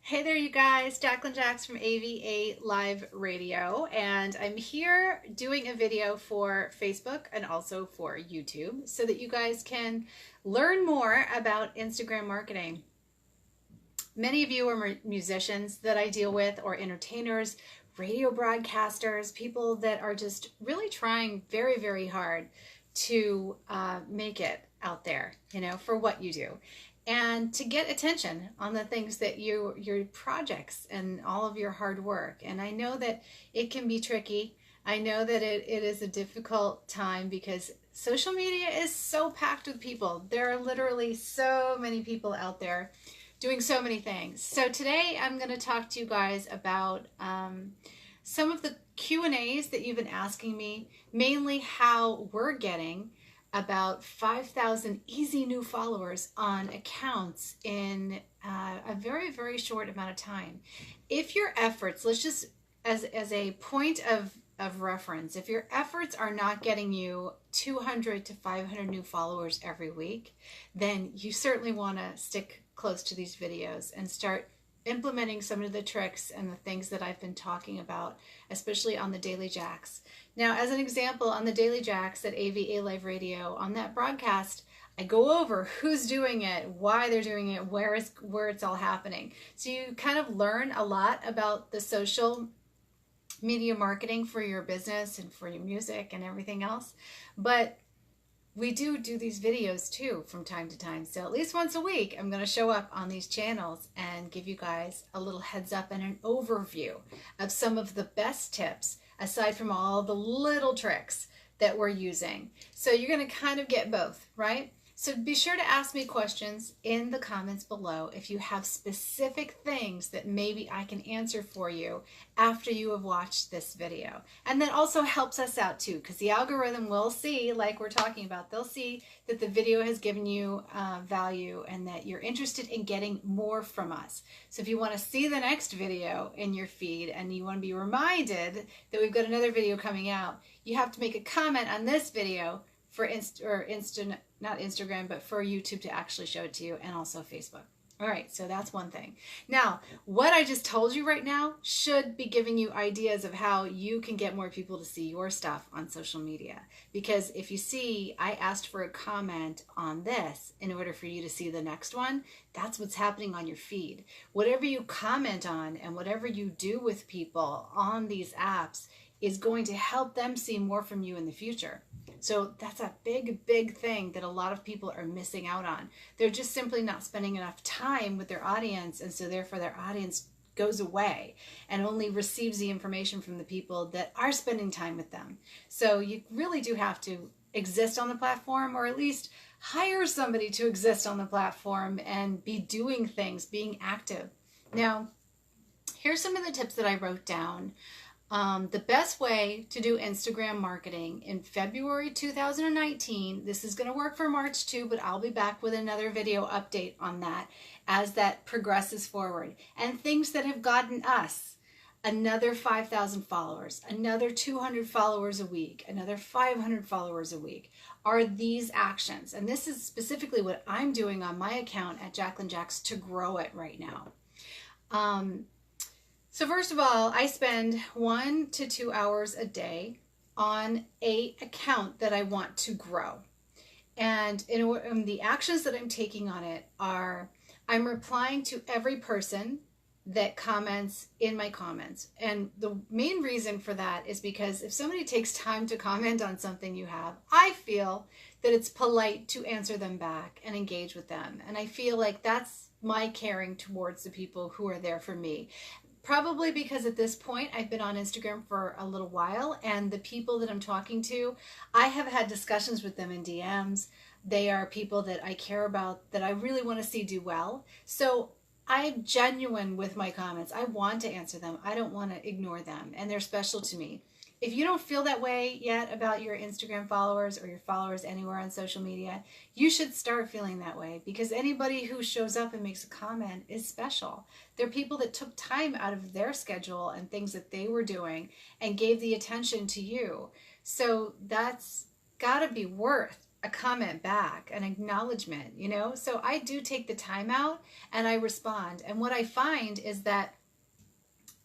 Hey there, you guys. Jacqueline Jax from AVA Live Radio, and I'm here doing a video for Facebook and also for YouTube so that you guys can learn more about Instagram marketing. Many of you are musicians that I deal with, or entertainers, radio broadcasters, people that are just really trying very, very hard to make it out there, for what you do. And to get attention on the things that your projects and all of your hard work. And I know that it can be tricky. I know that it is a difficult time because social media is so packed with people. There are literally so many people out there doing so many things. So today I'm going to talk to you guys about some of the Q&As that you've been asking me, mainly how we're getting about 5,000 easy new followers on accounts in a very, very short amount of time. If your efforts, let's just, as a point of reference, if your efforts are not getting you 200 to 500 new followers every week, then you certainly want to stick close to these videos and start implementing some of the tricks and the things that I've been talking about, especially on the Daily Jacks. Now, as an example, on the Daily Jacks at AVA Live Radio, on that broadcast, I go over who's doing it, why they're doing it, where it's all happening. So you kind of learn a lot about the social media marketing for your business and for your music and everything else. But we do these videos too from time to time. So at least once a week, I'm going to show up on these channels and give you guys a little heads up and an overview of some of the best tips, aside from all the little tricks that we're using. So you're going to kind of get both, right? So be sure to ask me questions in the comments below if you have specific things that maybe I can answer for you after you have watched this video. And that also helps us out too, because the algorithm will see, like we're talking about, they'll see that the video has given you value and that you're interested in getting more from us. So if you want to see the next video in your feed and you want to be reminded that we've got another video coming out, you have to make a comment on this video for not Instagram, but for YouTube to actually show it to you, and also Facebook. All right, so that's one thing. Now, what I just told you right now should be giving you ideas of how you can get more people to see your stuff on social media. Because if you see, I asked for a comment on this in order for you to see the next one. That's what's happening on your feed. Whatever you comment on and whatever you do with people on these apps is going to help them see more from you in the future. So that's a big, big thing that a lot of people are missing out on. They're just simply not spending enough time with their audience, and so therefore their audience goes away and only receives the information from the people that are spending time with them. So you really do have to exist on the platform, or at least hire somebody to exist on the platform and be doing things, being active. Now, here's some of the tips that I wrote down. The best way to do Instagram marketing in February 2019, this is going to work for March too, but I'll be back with another video update on that as that progresses forward. And things that have gotten us another 5,000 followers, another 200 followers a week, another 500 followers a week are these actions. And this is specifically what I'm doing on my account at Jacqueline Jax to grow it right now. So first of all, I spend 1 to 2 hours a day on an account that I want to grow. And the actions that I'm taking on it are, I'm replying to every person that comments in my comments. And the main reason for that is because if somebody takes time to comment on something you have, I feel that it's polite to answer them back and engage with them. And I feel like that's my caring towards the people who are there for me. Probably because at this point I've been on Instagram for a little while, and the people that I'm talking to, I have had discussions with them in DMs. They are people that I care about, that I really want to see do well. So I'm genuine with my comments. I want to answer them. I don't want to ignore them, and they're special to me. If you don't feel that way yet about your Instagram followers or your followers anywhere on social media, you should start feeling that way, because anybody who shows up and makes a comment is special. They're people that took time out of their schedule and things that they were doing and gave the attention to you. So that's got to be worth a comment back, an acknowledgement, you know? So I do take the time out and I respond. And what I find is that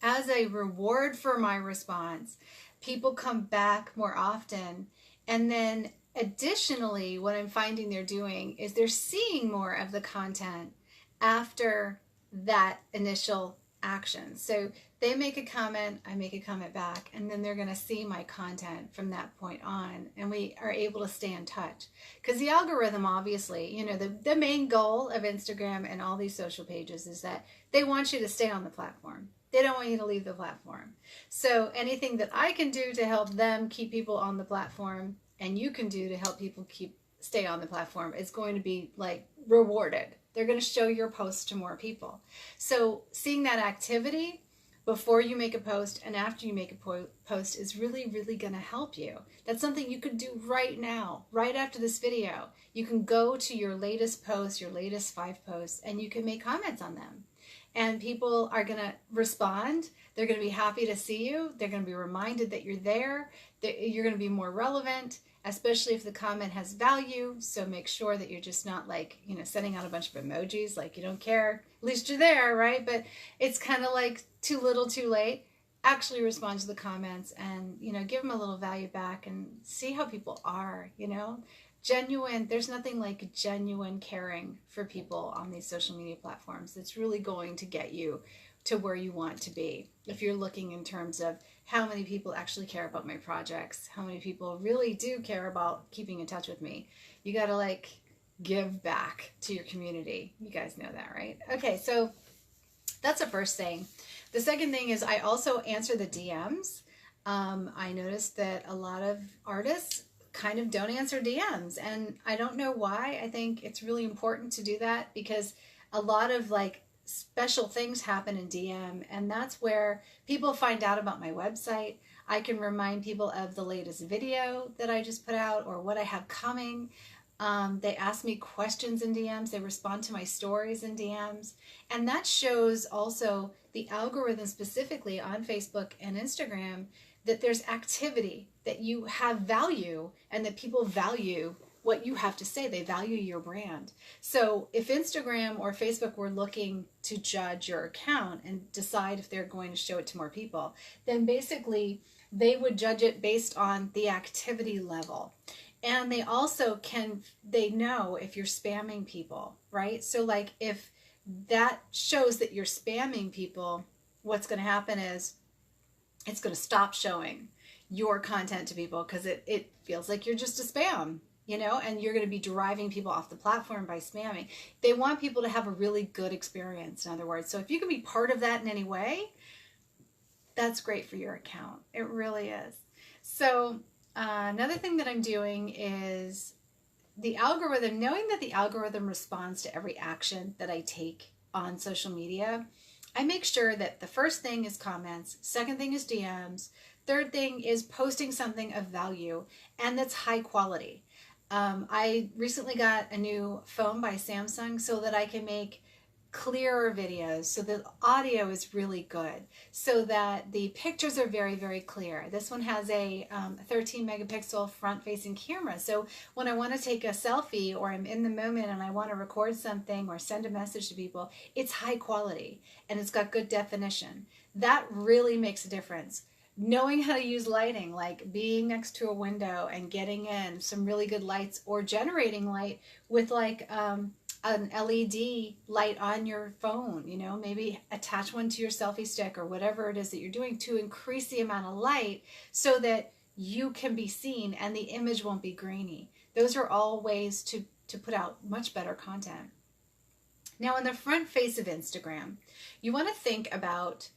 as a reward for my response, people come back more often. And then additionally, what I'm finding they're doing is they're seeing more of the content after that initial action. So they make a comment, I make a comment back, and then they're going to see my content from that point on, and we are able to stay in touch. Because the algorithm, obviously, you know, the main goal of Instagram and all these social pages is that they want you to stay on the platform. They don't want you to leave the platform. So anything that I can do to help them keep people on the platform, and you can do to help people stay on the platform, is going to be like rewarded. They're going to show your post to more people. So seeing that activity before you make a post and after you make a post is really, really going to help you. That's something you could do right now, right after this video. You can go to your latest post, your latest 5 posts, and you can make comments on them. And people are going to respond. They're going to be happy to see you. They're going to be reminded that you're there, that you're going to be more relevant, especially if the comment has value. So make sure that you're just not like, you know, sending out a bunch of emojis like you don't care. At least you're there, right? But it's kind of like too little, too late. Actually respond to the comments and, you know, give them a little value back and see how people are, you know. Genuine, there's nothing like genuine caring for people on these social media platforms. It's really going to get you to where you want to be. If you're looking in terms of how many people actually care about my projects, how many people really do care about keeping in touch with me, you got to like give back to your community. You guys know that, right? Okay, so that's the first thing. The second thing is I also answer the DMs. I noticed that a lot of artists kind of don't answer DMs, and I don't know why. I think it's really important to do that because a lot of like special things happen in DM, and that's where people find out about my website. I can remind people of the latest video that I just put out or what I have coming. They ask me questions in DMs. They respond to my stories in DMs. And that shows also the algorithm specifically on Facebook and Instagram that there's activity, that you have value, and that people value what you have to say. They value your brand. So if Instagram or Facebook were looking to judge your account and decide if they're going to show it to more people, then basically they would judge it based on the activity level. And they also they know if you're spamming people, right? So like if that shows that you're spamming people, what's going to happen is it's going to stop showing your content to people because it feels like you're just a spam, you know, and you're going to be driving people off the platform by spamming. They want people to have a really good experience, in other words. So if you can be part of that in any way, that's great for your account. It really is. So another thing that I'm doing is the algorithm, knowing that the algorithm responds to every action that I take on social media, I make sure that the first thing is comments, second thing is DMs, third thing is posting something of value and that's high quality. I recently got a new phone by Samsung so that I can make clearer videos, so the audio is really good, so that the pictures are very, very clear. This one has a 13 megapixel front-facing camera, so when I want to take a selfie or I'm in the moment and I want to record something or send a message to people, it's high quality and it's got good definition. That really makes a difference. Knowing how to use lighting, like being next to a window and getting in some really good lights, or generating light with like an LED light on your phone, you know, maybe attach one to your selfie stick or whatever it is that you're doing to increase the amount of light so that you can be seen and the image won't be grainy. Those are all ways to put out much better content. Now, on the front face of Instagram, you want to think about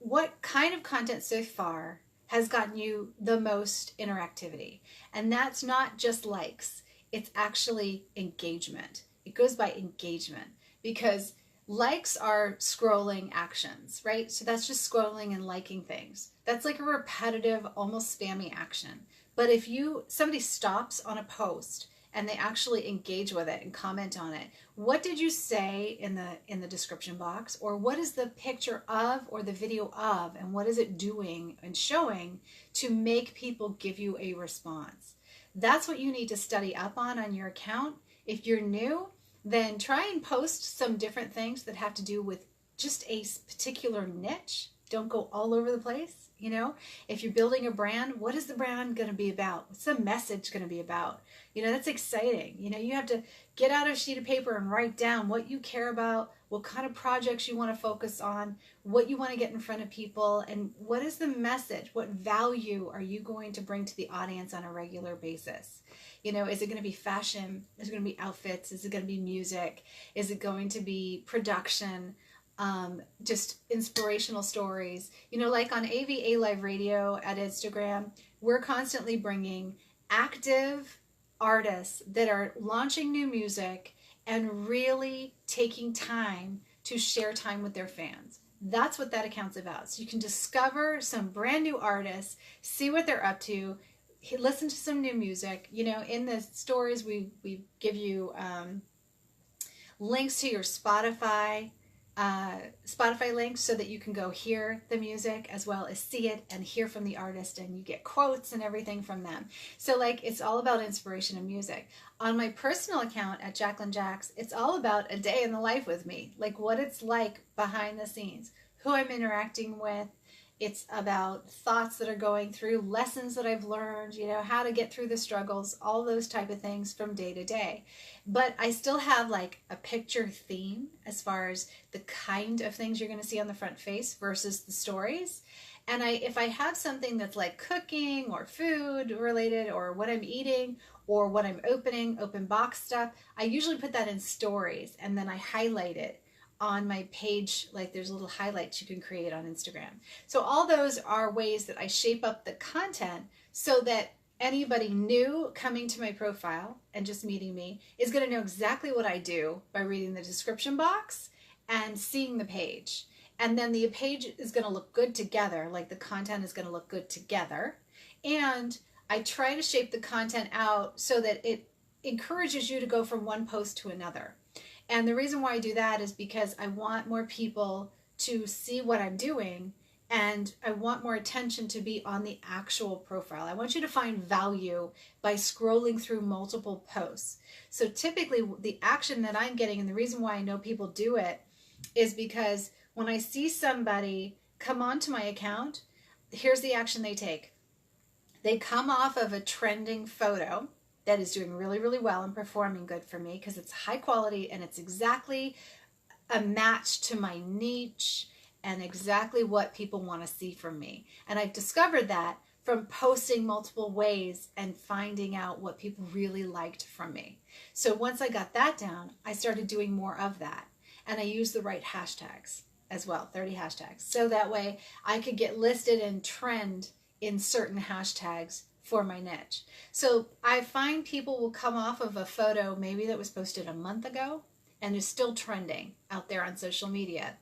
what kind of content so far has gotten you the most interactivity. And that's not just likes, it's actually engagement. It goes by engagement because likes are scrolling actions, right? So that's just scrolling and liking things. That's like a repetitive, almost spammy action. But if somebody stops on a post and they actually engage with it and comment on it, what did you say in the description box, or what is the picture of or the video of, and what is it doing and showing to make people give you a response? That's what you need to study up on your account. If you're new, then try and post some different things that have to do with just a particular niche. Don't go all over the place. You know, if you're building a brand, what is the brand going to be about? What's the message going to be about? You know, that's exciting. You know, you have to get out a sheet of paper and write down what you care about, what kind of projects you want to focus on, what you want to get in front of people, and what is the message? What value are you going to bring to the audience on a regular basis? You know, is it going to be fashion? Is it going to be outfits? Is it going to be music? Is it going to be production? Just inspirational stories. You know, like on AVA Live Radio at Instagram, we're constantly bringing active artists that are launching new music and really taking time to share time with their fans. That's what that account's about. So you can discover some brand new artists, see what they're up to, listen to some new music. You know, in the stories, we give you links to your Spotify links so that you can go hear the music as well as see it and hear from the artist, and you get quotes and everything from them. So like, it's all about inspiration and music. On my personal account at Jacqueline Jax, it's all about a day in the life with me, like what it's like behind the scenes, who I'm interacting with. It's about thoughts that are going through, lessons that I've learned, you know, how to get through the struggles, all those type of things from day to day. But I still have like a picture theme as far as the kind of things you're going to see on the front face versus the stories. And if I have something that's like cooking or food related, or what I'm eating or what I'm opening, open box stuff, I usually put that in stories and then I highlight it on my page. Like there's little highlights you can create on Instagram. So all those are ways that I shape up the content so that anybody new coming to my profile and just meeting me is going to know exactly what I do by reading the description box and seeing the page. And then the page is going to look good together, like the content is going to look good together. And I try to shape the content out so that it encourages you to go from one post to another. And the reason why I do that is because I want more people to see what I'm doing, and I want more attention to be on the actual profile. I want you to find value by scrolling through multiple posts. So typically the action that I'm getting, and the reason why I know people do it, is because when I see somebody come onto my account, here's the action they take. They come off of a trending photo that is doing really, really well and performing good for me because it's high quality and it's exactly a match to my niche and exactly what people want to see from me. And I've discovered that from posting multiple ways and finding out what people really liked from me. So once I got that down, I started doing more of that. And I used the right hashtags as well, 30 hashtags. So that way I could get listed and trend in certain hashtags for my niche. So I find people will come off of a photo maybe that was posted a month ago and is still trending out there on social media.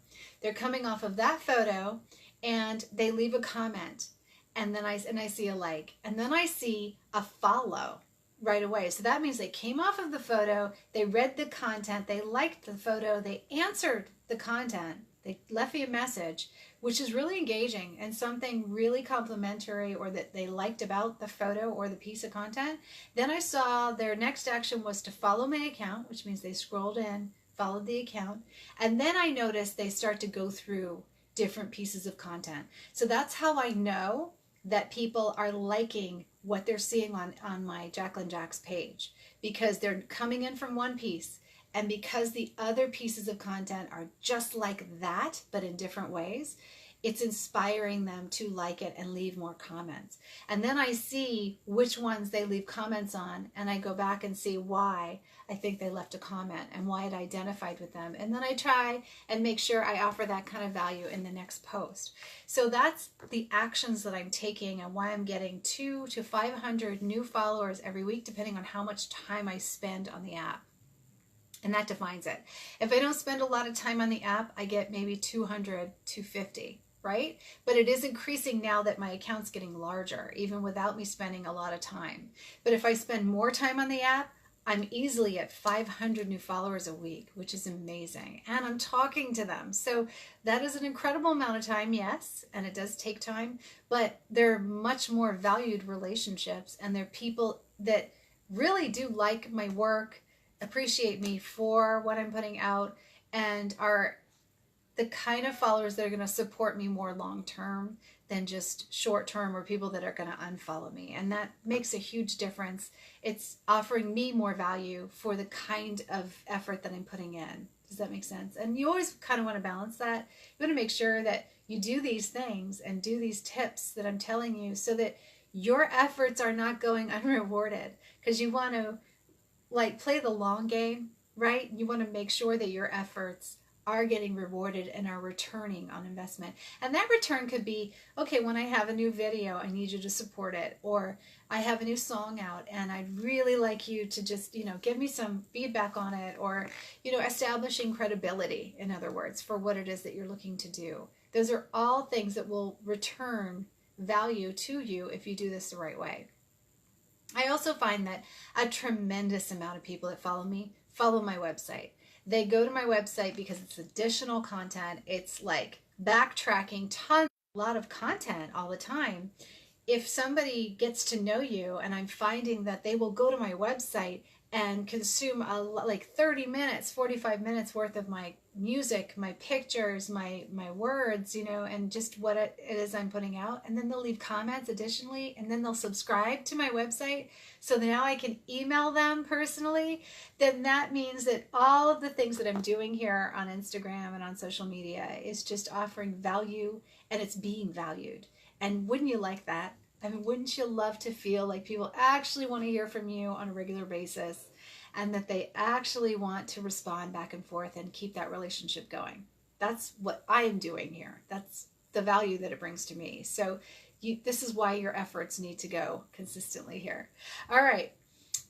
They're coming off of that photo and they leave a comment, and then I see a like, and then I see a follow right away. So that means they came off of the photo, they read the content, they liked the photo, they answered the content, they left me a message, which is really engaging and something really complimentary or that they liked about the photo or the piece of content. Then I saw their next action was to follow my account, which means they scrolled in, followed the account, and then I noticed they start to go through different pieces of content. So that's how I know that people are liking what they're seeing on my Jacqueline Jax page, because they're coming in from one piece, and because the other pieces of content are just like that but in different ways, it's inspiring them to like it and leave more comments. And then I see which ones they leave comments on, and I go back and see why I think they left a comment and why it identified with them. And then I try and make sure I offer that kind of value in the next post. So that's the actions that I'm taking and why I'm getting 200 to 500 new followers every week, depending on how much time I spend on the app. And that defines it. If I don't spend a lot of time on the app, I get maybe 200, 250. Right? But it is increasing now that my account's getting larger, even without me spending a lot of time. But if I spend more time on the app, I'm easily at 500 new followers a week, which is amazing. And I'm talking to them. So that is an incredible amount of time, yes, and it does take time, but they're much more valued relationships, and they're people that really do like my work, appreciate me for what I'm putting out, and are the kind of followers that are going to support me more long term than just short term, or people that are going to unfollow me. And that makes a huge difference. It's offering me more value for the kind of effort that I'm putting in. Does that make sense? And you always kind of want to balance that. You want to make sure that you do these things and do these tips that I'm telling you so that your efforts are not going unrewarded, because you want to like play the long game, right? You want to make sure that your efforts are getting rewarded and are returning on investment. And that return could be, okay, when I have a new video, I need you to support it. Or I have a new song out and I'd really like you to just, give me some feedback on it. Or, establishing credibility, in other words, for what it is that you're looking to do. Those are all things that will return value to you if you do this the right way. I also find that a tremendous amount of people that follow me follow my website. They go to my website because it's additional content. It's like backtracking, a lot of content all the time. If somebody gets to know you, and I'm finding that they will go to my website and consume like 30 minutes, 45 minutes worth of my music, my pictures, my words, and just what it is I'm putting out. And then they'll leave comments additionally, and then they'll subscribe to my website so that now I can email them personally. Then that means that all of the things that I'm doing here on Instagram and on social media is just offering value, and it's being valued. And wouldn't you like that? I mean, wouldn't you love to feel like people actually want to hear from you on a regular basis, and that they actually want to respond back and forth and keep that relationship going? That's what I am doing here. That's the value that it brings to me. So this is why your efforts need to go consistently here. All right.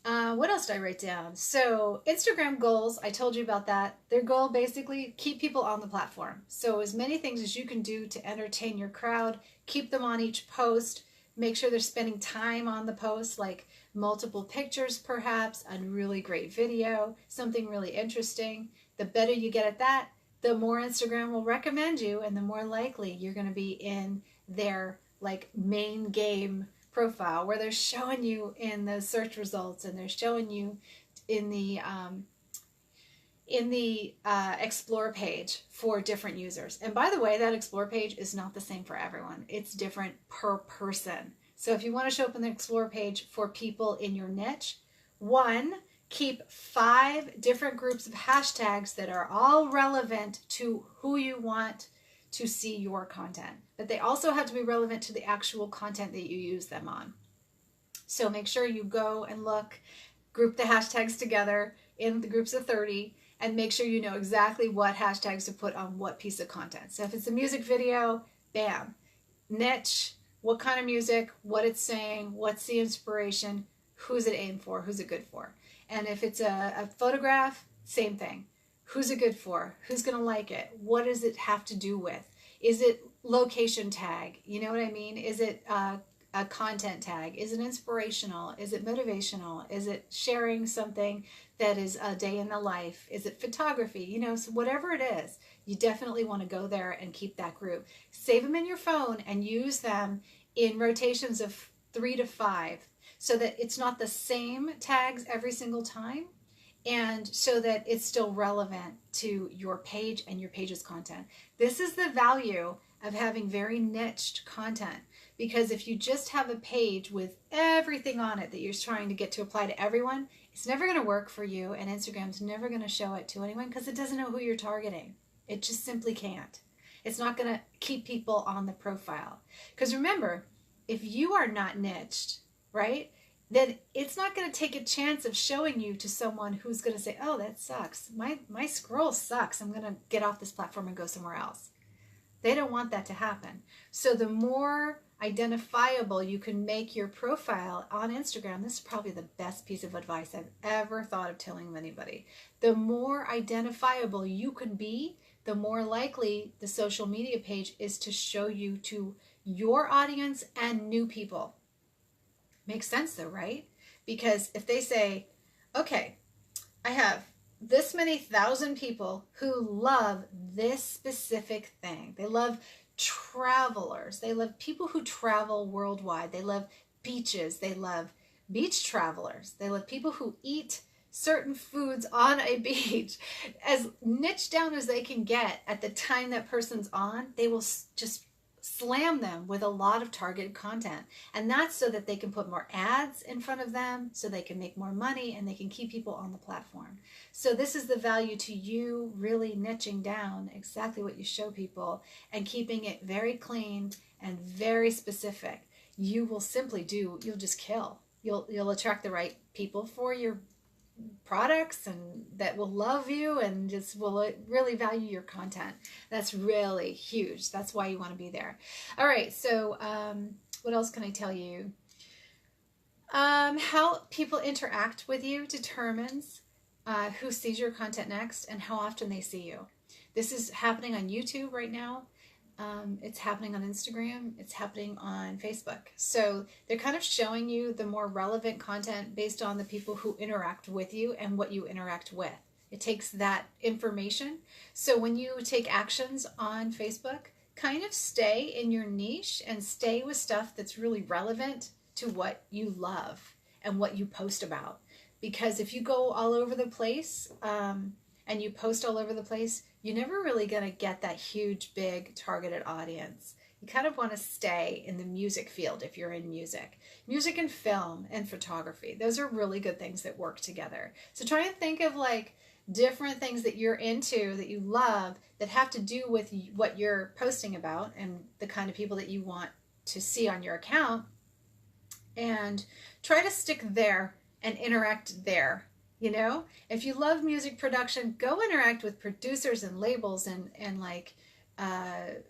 What else did I write down? So Instagram goals, I told you about that. Their goal, basically, keep people on the platform. So as many things as you can do to entertain your crowd, keep them on each post. Make sure they're spending time on the post, like multiple pictures perhaps, a really great video, something really interesting. The better you get at that, the more Instagram will recommend you, and the more likely you're going to be in their like main game profile, where they're showing you in the search results, and they're showing you in the explore page for different users. And by the way, that explore page is not the same for everyone. It's different per person. So if you want to show up in the explore page for people in your niche, keep 5 different groups of hashtags that are all relevant to who you want to see your content. But they also have to be relevant to the actual content that you use them on. So make sure you go and look, group the hashtags together in the groups of 30, and make sure you know exactly what hashtags to put on what piece of content. So if it's a music video, bam. Niche, what kind of music, what it's saying, what's the inspiration, who's it aimed for, who's it good for. And if it's a photograph, same thing. Who's it good for? Who's going to like it? What does it have to do with? Is it location tag? You know what I mean? Is it a content tag? Is it inspirational? Is it motivational? Is it sharing something that is a day in the life? Is it photography? So whatever it is, you definitely want to go there and keep that group. Save them in your phone and use them in rotations of 3 to 5, so that it's not the same tags every single time, and so that it's still relevant to your page and your page's content. This is the value of having very niched content, because if you just have a page with everything on it that you're trying to get to apply to everyone, it's never going to work for you, and Instagram's never going to show it to anyone because it doesn't know who you're targeting. It just simply can't. It's not going to keep people on the profile. Because remember, if you are not niched, right, then it's not going to take a chance of showing you to someone who's going to say, oh, that sucks. My scroll sucks. I'm going to get off this platform and go somewhere else. They don't want that to happen. So the more identifiable you can make your profile on Instagram, this is probably the best piece of advice I've ever thought of telling anybody. The more identifiable you can be, the more likely the social media page is to show you to your audience and new people. Makes sense though, right? Because if they say, okay, I have this many thousand people who love this specific thing. They love travelers. They love people who travel worldwide. They love beaches. They love beach travelers. They love people who eat certain foods on a beach. As niche down as they can get at the time that person's on, they will just slam them with a lot of targeted content. And that's so that they can put more ads in front of them, so they can make more money and they can keep people on the platform. So this is the value to you really niching down exactly what you show people and keeping it very clean and very specific. You will simply you'll just kill. You'll attract the right people for your products and that will love you and just will really value your content. That's really huge. That's why you want to be there. All right, so what else can I tell you? How people interact with you determines who sees your content next and how often they see you. This is happening on YouTube right now. It's happening on Instagram. It's happening on Facebook. So they're kind of showing you the more relevant content based on the people who interact with you and what you interact with. It takes that information. So when you take actions on Facebook, kind of stay in your niche and stay with stuff that's really relevant to what you love and what you post about. Because if you go all over the place and you post all over the place, you're never really going to get that huge, big targeted audience. You kind of want to stay in the music field if you're in music. Music and film and photography. Those are really good things that work together. So try and think of like different things that you're into, that you love, that have to do with what you're posting about and the kind of people that you want to see on your account. And try to stick there and interact there. You know, if you love music production, go interact with producers and labels and like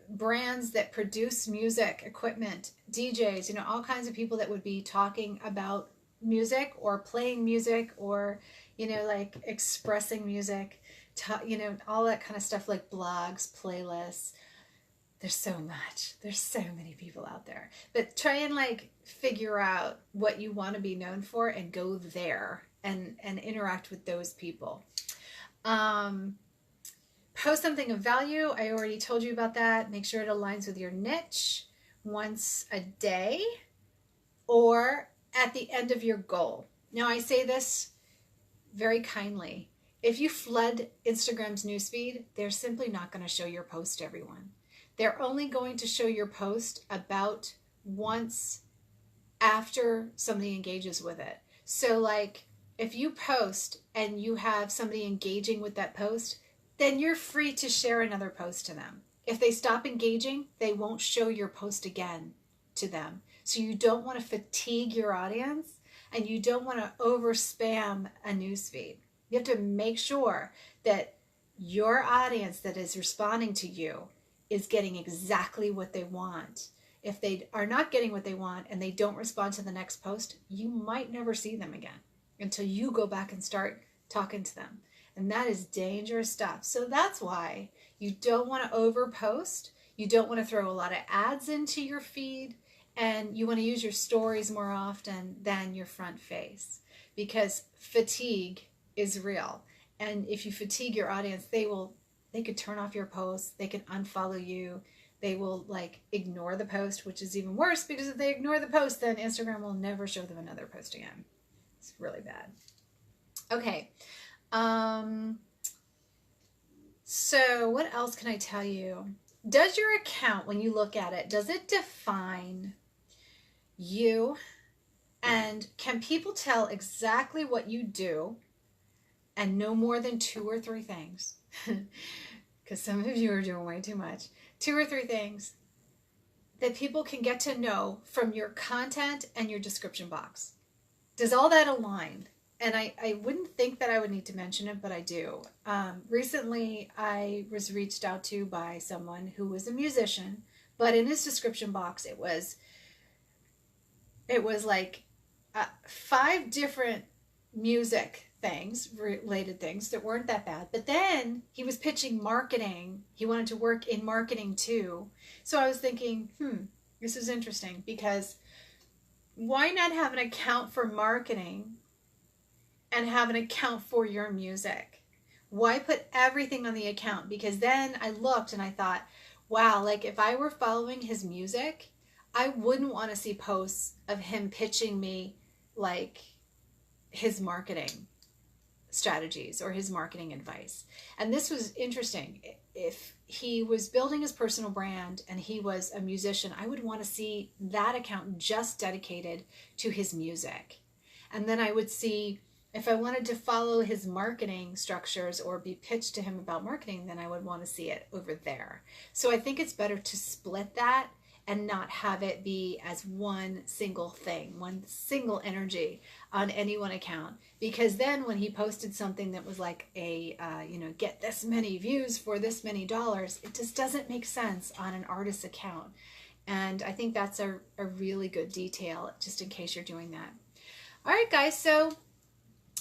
brands that produce music equipment, DJs, you know, all kinds of people that would be talking about music or playing music or, you know, like expressing music, you know, all that kind of stuff, like blogs, playlists. There's so much. There's so many people out there. But try and like figure out what you want to be known for and go there. And interact with those people. Post something of value. I already told you about that. Make sure it aligns with your niche once a day or at the end of your goal. Now, I say this very kindly. If you flood Instagram's newsfeed, they're simply not going to show your post to everyone. They're only going to show your post about once after somebody engages with it. So like, if you post and you have somebody engaging with that post, then you're free to share another post to them. If they stop engaging, they won't show your post again to them. So you don't want to fatigue your audience and you don't want to over spam a newsfeed. You have to make sure that your audience that is responding to you is getting exactly what they want. If they are not getting what they want and they don't respond to the next post, you might never see them again until you go back and start talking to them. And that is dangerous stuff. So that's why you don't want to overpost. You don't want to throw a lot of ads into your feed. And you want to use your stories more often than your front face. Because fatigue is real. And if you fatigue your audience, they could turn off your posts. They can unfollow you. They will like ignore the post, which is even worse because if they ignore the post, then Instagram will never show them another post again. It's really bad. Okay. So what else can I tell you? Does your account, when you look at it, does it define you? And can people tell exactly what you do and no more than 2 or 3 things? Because some of you are doing way too much. 2 or 3 things that people can get to know from your content and your description box. Does all that align? And I wouldn't think that I would need to mention it, but I do. Recently, I was reached out to by someone who was a musician, but in his description box, it was like 5 different music things, related things that weren't that bad. But then he was pitching marketing. He wanted to work in marketing too. So I was thinking, this is interesting because why not have an account for marketing and have an account for your music? Why put everything on the account? Because then I looked and I thought, wow, like if I were following his music, I wouldn't want to see posts of him pitching me like his marketing strategies or his marketing advice. And this was interesting. If he was building his personal brand and he was a musician, I would want to see that account just dedicated to his music. And then I would see, if I wanted to follow his marketing structures or be pitched to him about marketing, then I would want to see it over there. So I think it's better to split that and not have it be as one single thing, one single energy on any one account. Because then when he posted something that was like a, get this many views for this many dollars, it just doesn't make sense on an artist's account. And I think that's a really good detail, just in case you're doing that. All right, guys, so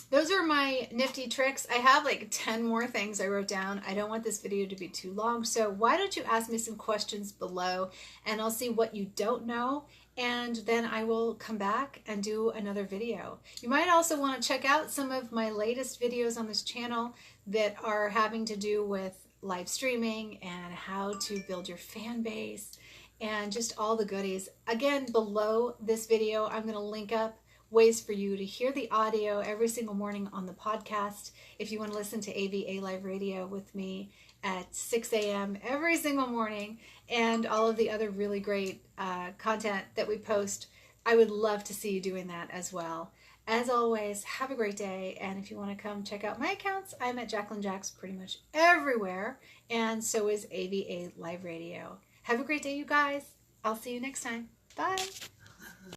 those are my nifty tricks. I have like 10 more things I wrote down. I don't want this video to be too long, so why don't you ask me some questions below and I'll see what you don't know, and then I will come back and do another video. You might also want to check out some of my latest videos on this channel that are having to do with live streaming and how to build your fan base and just all the goodies. Again, below this video, I'm going to link up ways for you to hear the audio every single morning on the podcast. If you want to listen to AVA Live Radio with me at 6 a.m. every single morning, and all of the other really great content that we post, I would love to see you doing that as well. As always, have a great day, and if you want to come check out my accounts, I'm at Jacqueline Jax pretty much everywhere, and so is AVA Live Radio. Have a great day, you guys. I'll see you next time. Bye.